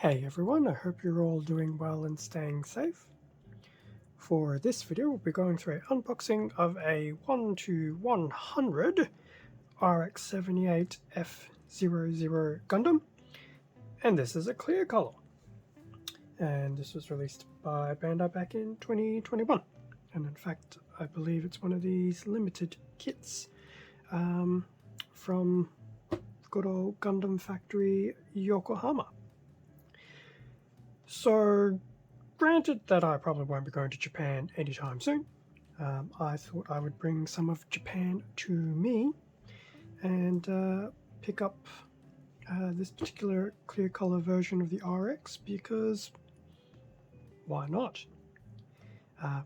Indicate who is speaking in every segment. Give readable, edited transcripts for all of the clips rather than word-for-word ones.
Speaker 1: Hey everyone, I hope you're all doing well and staying safe. For this video, we'll be going through an unboxing of a 1-to-100 RX-78F00 Gundam, and this is a clear color. And this was released by Bandai back in 2021, and in fact, I believe it's one of these limited kits from good old Gundam factory Yokohama. So, granted that I probably won't be going to Japan anytime soon, I thought I would bring some of Japan to me and pick up this particular clear color version of the RX because why not?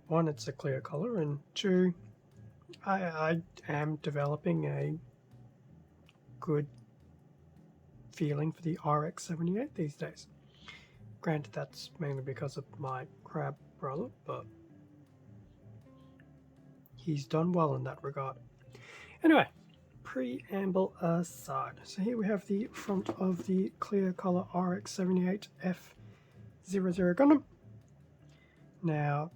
Speaker 1: One, it's a clear color, and two, I am developing a good feeling for the RX-78 these days. Granted, that's mainly because of my crab brother, but he's done well in that regard. Anyway, preamble aside, so here we have the front of the clear color RX-78F00 Gundam. Now,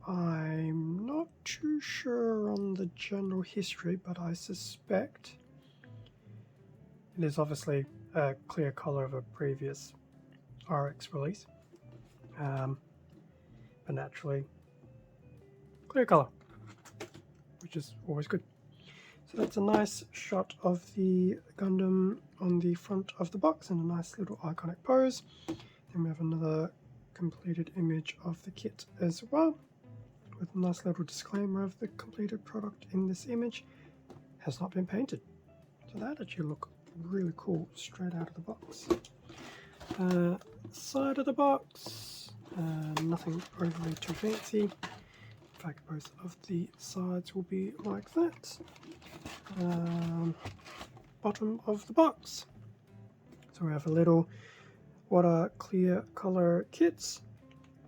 Speaker 1: I'm not too sure on the general history, but I suspect it is obviously a clear color of a previous RX release, but naturally clear color, which is always good. So that's a nice shot of the Gundam on the front of the box and a nice little iconic pose. Then we have another completed image of the kit as well, with a nice little disclaimer of the completed product in this image has not been painted. So that actually look really cool straight out of the box. Side of the box, nothing overly too fancy. In fact, both of the sides will be like that. Bottom of the box. So we have a little what are clear color kits.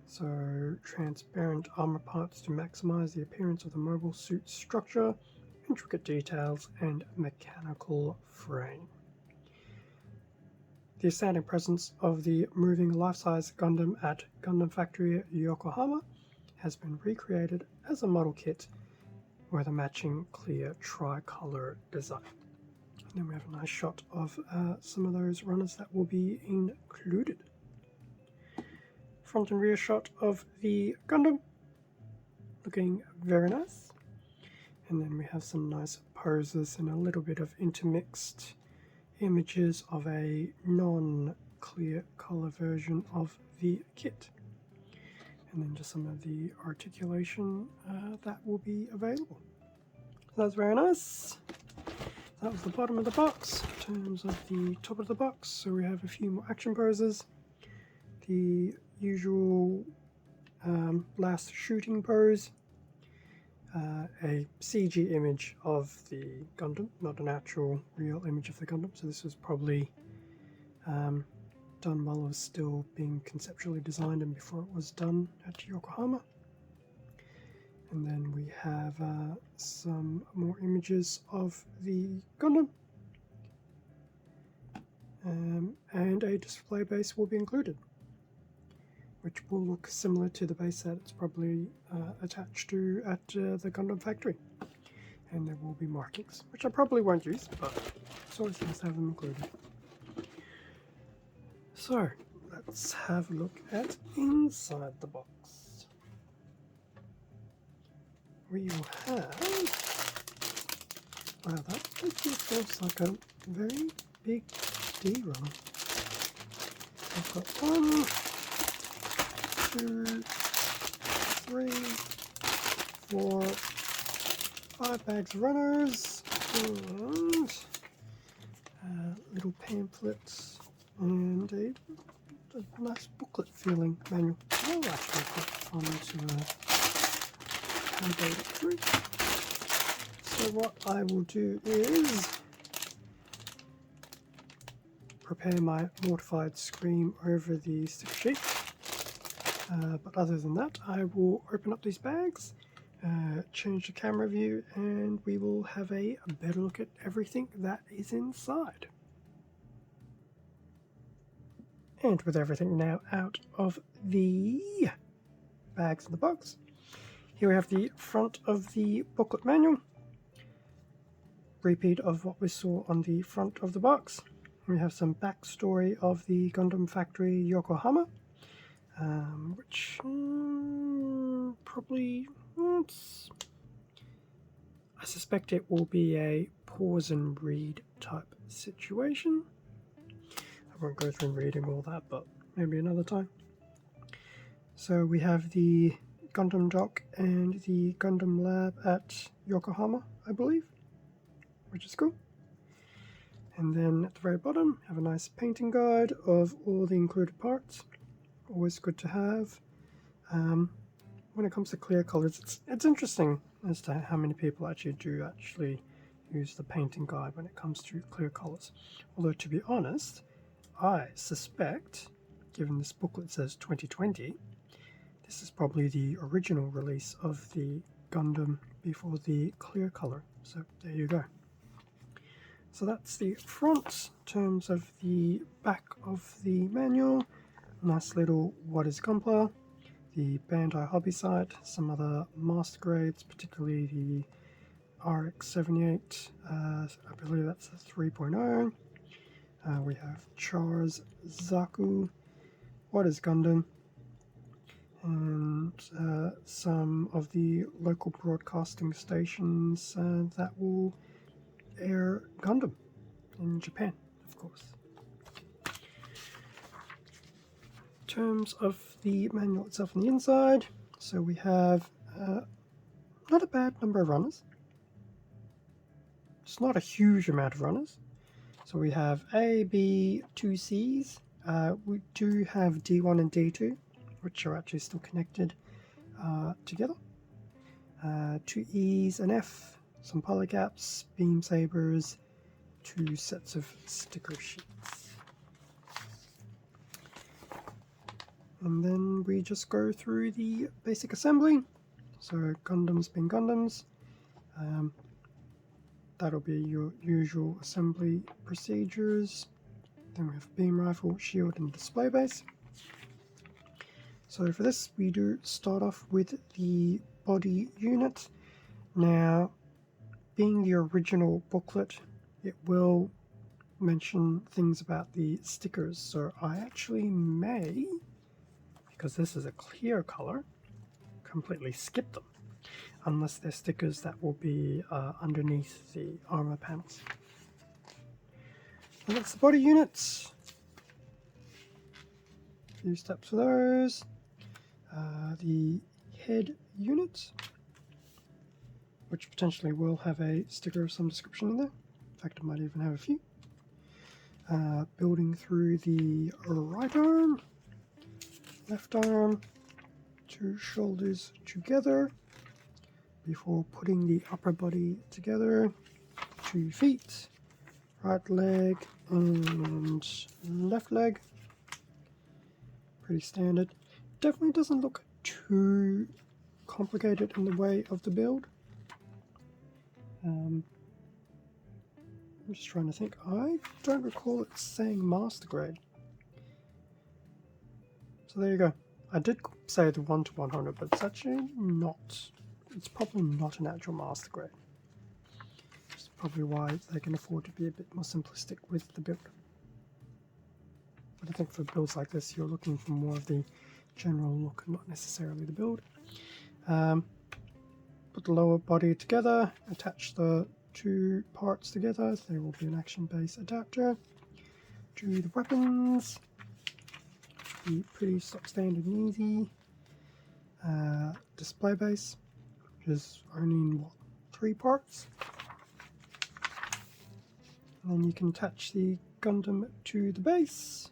Speaker 1: So transparent armor parts to maximize the appearance of the mobile suit structure, intricate details, and mechanical frame. The astounding presence of the moving life-size Gundam at Gundam Factory Yokohama has been recreated as a model kit with a matching clear tricolor design. And then we have a nice shot of some of those runners that will be included. Front and rear shot of the Gundam, looking very nice. And then we have some nice poses and a little bit of intermixed images of a non-clear color version of the kit. And then just some of the articulation that will be available. So that's very nice. That was the bottom of the box. In terms of the top of the box, so we have a few more action poses. The usual last shooting pose. A CG image of the Gundam, not an actual real image of the Gundam. So this was probably done while it was still being conceptually designed and before it was done at Yokohama. And then we have some more images of the Gundam, and a display base will be included, which will look similar to the base that it's probably attached to at the Gundam factory. And there will be markings, which I probably won't use, but it's always nice to have them included. So, let's have a look at inside the box. We will have, wow, that actually feels like a very big D run. I've got 1, 2, 3, 4, 5 bags of runners, and little pamphlets, and a nice booklet feeling manual. I'll actually put onto and go through. So what I will do is prepare my mortified scream over the sticker sheet. But other than that, I will open up these bags, change the camera view, and we will have a better look at everything that is inside. And with everything now out of the bags in the box, here we have the front of the booklet manual. Repeat of what we saw on the front of the box. We have some backstory of the Gundam factory Yokohama, which probably, I suspect it will be a pause and read type situation. I won't go through reading all that, but maybe another time. So we have the Gundam dock and the Gundam lab at Yokohama, I believe, which is cool. And then at the very bottom, have a nice painting guide of all the included parts. Always good to have. When it comes to clear colors, it's interesting as to how many people actually use the painting guide when it comes to clear colors. Although, to be honest, I suspect, given this booklet says 2020, this is probably the original release of the Gundam before the clear color. So there you go. So that's the front. In terms of the back of the manual, nice little what is Gunpla, the Bandai hobby site, some other master grades, particularly the RX-78, I believe that's a 3.0. We have Char's Zaku, what is Gundam, and some of the local broadcasting stations that will air Gundam in Japan, of course. In terms of the manual itself on the inside, so we have not a bad number of runners. It's not a huge amount of runners. So we have A, B, 2 Cs. We do have D1 and D2, which are actually still connected together. 2 E's and F, some polycaps, beam sabers, 2 sets of sticker sheets. And then we just go through the basic assembly. So Gundams being Gundams. That'll be your usual assembly procedures. Then we have beam rifle, shield, and display base. So for this, we do start off with the body unit. Now, being the original booklet, it will mention things about the stickers. So I actually may, because this is a clear color, completely skip them, unless they're stickers that will be underneath the armor panels. So that's the body units. A few steps for those. The head unit, which potentially will have a sticker of some description in there. In fact, it might even have a few. Building through the right arm, left arm, 2 shoulders together before putting the upper body together, 2 feet, right leg and left leg. Pretty standard. Definitely doesn't look too complicated in the way of the build. I'm just trying to think. I don't recall it saying master grade. So there you go. I did say the 1 to 100, but it's actually not. It's probably not an actual master grade. That's probably why they can afford to be a bit more simplistic with the build. But I think for builds like this, you're looking for more of the general look, not necessarily the build. Put the lower body together, attach the 2 parts together. So there will be an action base adapter. Do the weapons. Be pretty stock standard and easy. Display base, which is only in 3 parts. And then you can attach the Gundam to the base.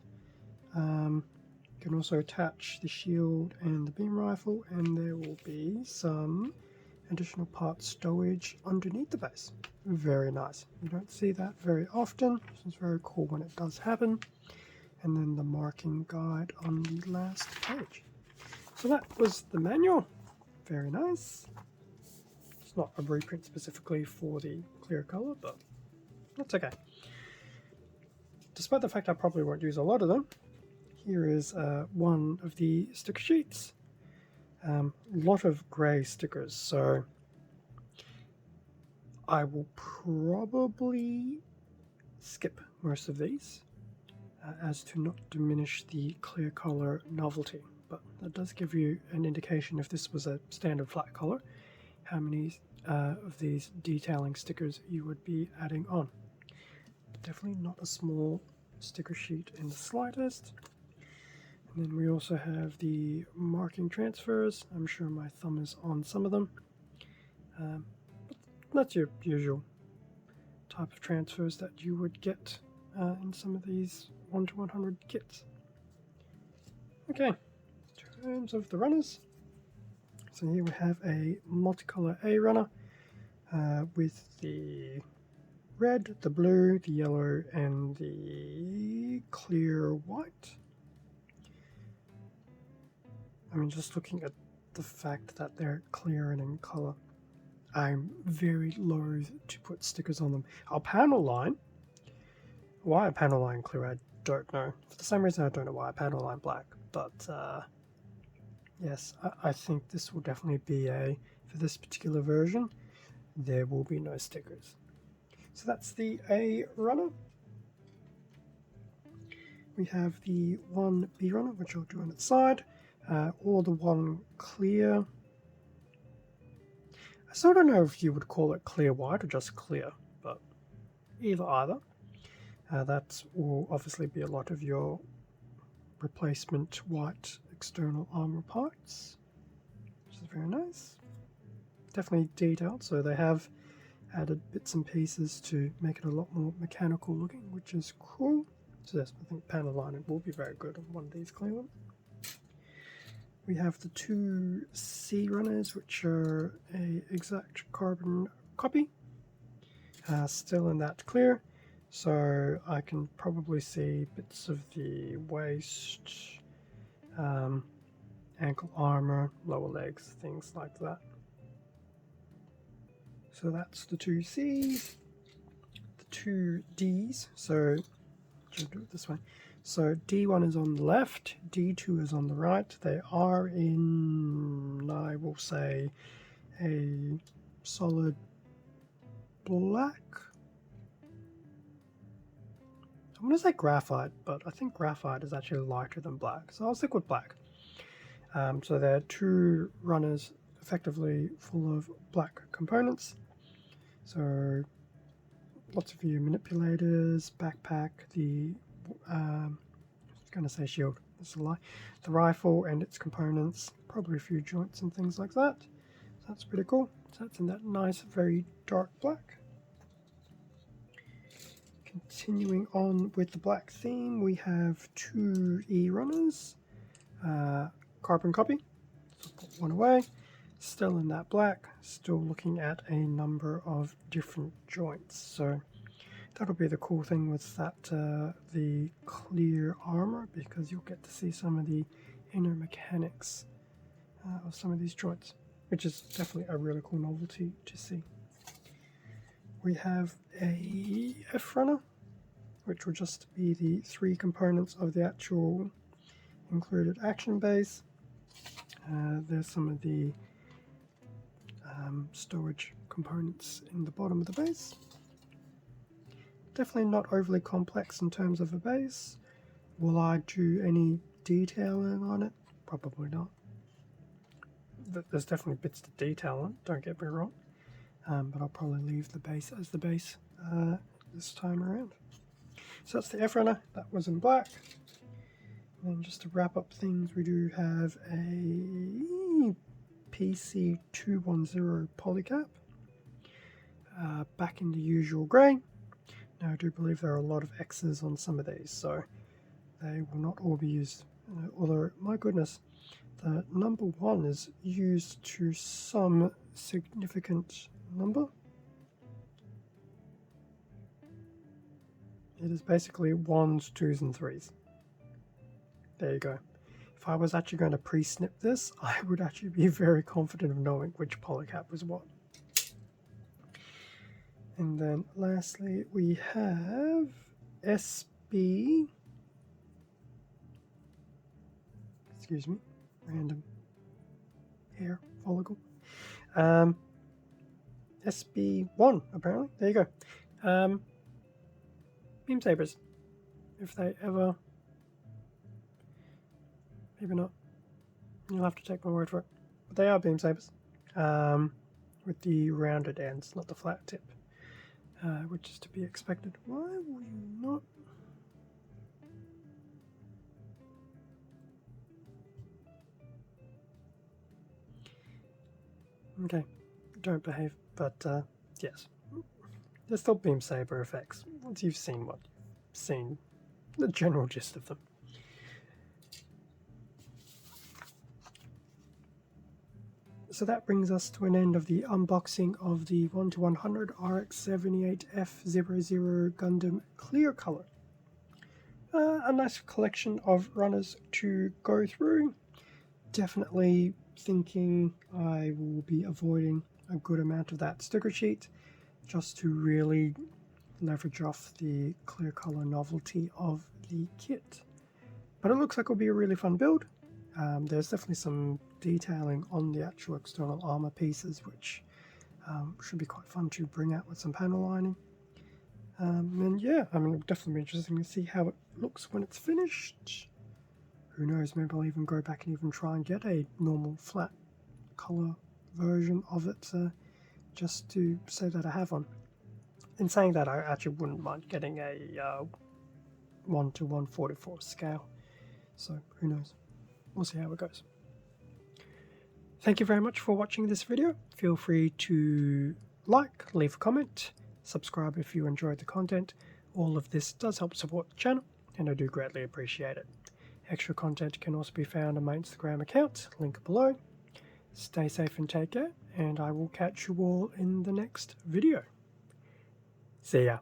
Speaker 1: You can also attach the shield and the beam rifle, and there will be some additional part stowage underneath the base. Very nice. You don't see that very often, so it's very cool when it does happen. And then the marking guide on the last page. So that was the manual. Very nice. It's not a reprint specifically for the clear color, but that's okay. Despite the fact I probably won't use a lot of them, here is one of the sticker sheets. A lot of grey stickers, so I will probably skip most of these as to not diminish the clear color novelty, but that does give you an indication, if this was a standard flat color, how many of these detailing stickers you would be adding on. Definitely not a small sticker sheet in the slightest. And then we also have the marking transfers. I'm sure my thumb is on some of them. But that's your usual type of transfers that you would get in some of these 1 to 100 kits. Okay, in terms of the runners, so here we have a multicolor A runner with the red, the blue, the yellow, and the clear white. I mean, just looking at the fact that they're clear and in color, I'm very loath to put stickers on them. Our panel line, why a panel line clear, I don't know. For the same reason I don't know why a panel line black, but yes, I think this will definitely be for this particular version, there will be no stickers. So that's the A runner. We have the one B runner, which I'll do on its side, or the one clear. I still don't know if you would call it clear white or just clear, but either. That will obviously be a lot of your replacement white external armor parts, which is very nice. Definitely detailed, so they have added bits and pieces to make it a lot more mechanical looking, which is cool. So yes, I think panel lining will be very good on one of these clear ones. We have the two C runners, which are a exact carbon copy, still in that clear. So I can probably see bits of the waist, ankle armor, lower legs, things like that. So that's the two C's. The two D's, so I'll do it this way. So D1 is on the left, D2 is on the right. They are in, I will say, a solid black. I'm going to say graphite, but I think graphite is actually lighter than black, so I'll stick with black. So they're two runners effectively full of black components. So lots of your manipulators, backpack, the I was going to say shield, that's a lie, the rifle and its components, probably a few joints and things like that. So that's pretty cool. So that's in that nice, very dark black. Continuing on with the black theme, we have two E runners, carbon copy, so put one away, still in that black, still looking at a number of different joints. So that'll be the cool thing with that, the clear armor, because you'll get to see some of the inner mechanics of some of these joints, which is definitely a really cool novelty to see. We have a F runner, which will just be the three components of the actual included action base. There's some of the storage components in the bottom of the base. Definitely not overly complex in terms of a base. Will I do any detailing on it? Probably not. There's definitely bits to detail on, don't get me wrong. But I'll probably leave the base as the base this time around. So that's the F runner, that was in black. And then just to wrap up things, we do have a PC210 polycap, back in the usual grey. Now I do believe there are a lot of X's on some of these, so they will not all be used. Although, my goodness, the number 1 is used to some significant number. It is basically 1s, 2s, and 3s. There you go. If I was actually going to pre-snip this, I would actually be very confident of knowing which polycap was what. And then lastly, we have SB Excuse me. Random hair follicle. SB1, apparently. There you go. Beam sabers. If they ever... Maybe not. You'll have to take my word for it. But they are beam sabers. With the rounded ends, not the flat tip. Which is to be expected. Why will you not... Okay, don't behave, but yes. They're still beam saber effects, once you've seen what you've seen, the general gist of them. So that brings us to an end of the unboxing of the 1-100 RX-78F00 Gundam Clear Color. A nice collection of runners to go through. Definitely thinking I will be avoiding a good amount of that sticker sheet just to really leverage off the clear color novelty of the kit. But it looks like it'll be a really fun build. There's definitely some detailing on the actual external armor pieces, which should be quite fun to bring out with some panel lining. And yeah, I mean, it'll definitely be interesting to see how it looks when it's finished. Who knows, maybe I'll even go back and even try and get a normal flat color version of it just to say that I have one. In saying that, I actually wouldn't mind getting a 1:144 scale. So who knows, we'll see how it goes. Thank you very much for watching this video. Feel free to like, leave a comment, subscribe if you enjoyed the content. All of this does help support the channel, and I do greatly appreciate it. Extra content can also be found on my Instagram account, link below. Stay safe and take care, and I will catch you all in the next video. See ya.